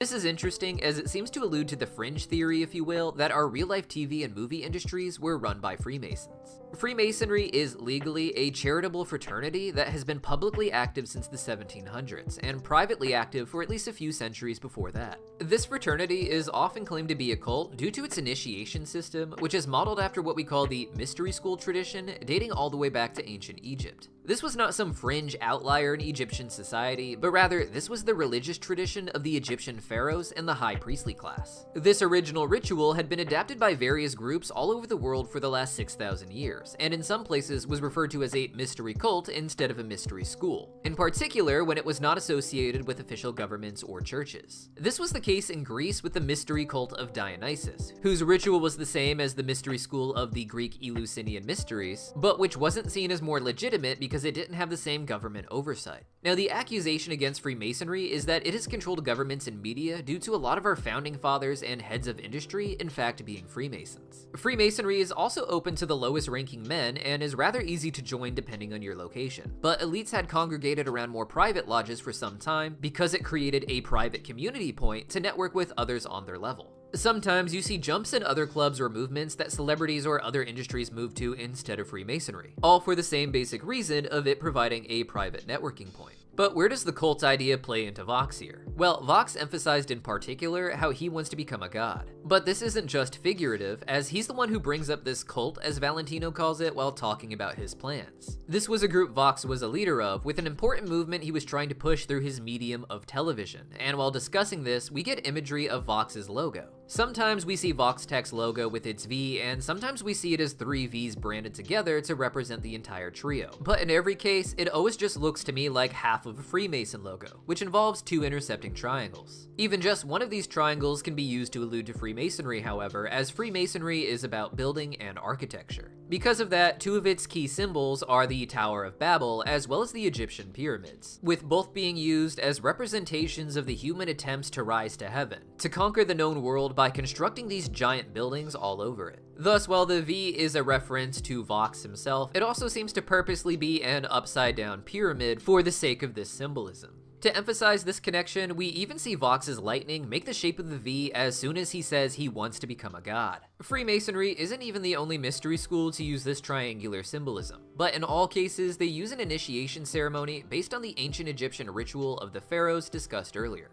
This is interesting as it seems to allude to the fringe theory, if you will, that our real-life TV and movie industries were run by Freemasons. Freemasonry is legally a charitable fraternity that has been publicly active since the 1700s, and privately active for at least a few centuries before that. This fraternity is often claimed to be a cult due to its initiation system, which is modeled after what we call the mystery school tradition, dating all the way back to ancient Egypt. This was not some fringe outlier in Egyptian society, but rather this was the religious tradition of the Egyptian pharaohs and the high priestly class. This original ritual had been adapted by various groups all over the world for the last 6,000 years, and in some places was referred to as a mystery cult instead of a mystery school, in particular when it was not associated with official governments or churches. This was the case in Greece with the mystery cult of Dionysus, whose ritual was the same as the mystery school of the Greek Eleusinian mysteries, but which wasn't seen as more legitimate because it didn't have the same government oversight. Now, the accusation against Freemasonry is that it has controlled governments and media due to a lot of our founding fathers and heads of industry, in fact, being Freemasons. Freemasonry is also open to the lowest ranking men and is rather easy to join depending on your location, but elites had congregated around more private lodges for some time because it created a private community point to network with others on their level. Sometimes you see jumps in other clubs or movements that celebrities or other industries move to instead of Freemasonry, all for the same basic reason of it providing a private networking point. But where does the cult idea play into Vox here? Well, Vox emphasized in particular how he wants to become a god. But this isn't just figurative, as he's the one who brings up this cult, as Valentino calls it, while talking about his plans. This was a group Vox was a leader of, with an important movement he was trying to push through his medium of television, and while discussing this, we get imagery of Vox's logo. Sometimes we see VoxTech's logo with its V, and sometimes we see it as 3 V's branded together to represent the entire trio. But in every case, it always just looks to me like half of a Freemason logo, which involves 2 intercepting triangles. Even just one of these triangles can be used to allude to Freemasonry, however, as Freemasonry is about building and architecture. Because of that, 2 of its key symbols are the Tower of Babel as well as the Egyptian pyramids, with both being used as representations of the human attempts to rise to heaven, to conquer the known world by constructing these giant buildings all over it. Thus, while the V is a reference to Vox himself, it also seems to purposely be an upside-down pyramid for the sake of this symbolism. To emphasize this connection, we even see Vox's lightning make the shape of the V as soon as he says he wants to become a god. Freemasonry isn't even the only mystery school to use this triangular symbolism, but in all cases, they use an initiation ceremony based on the ancient Egyptian ritual of the pharaohs discussed earlier.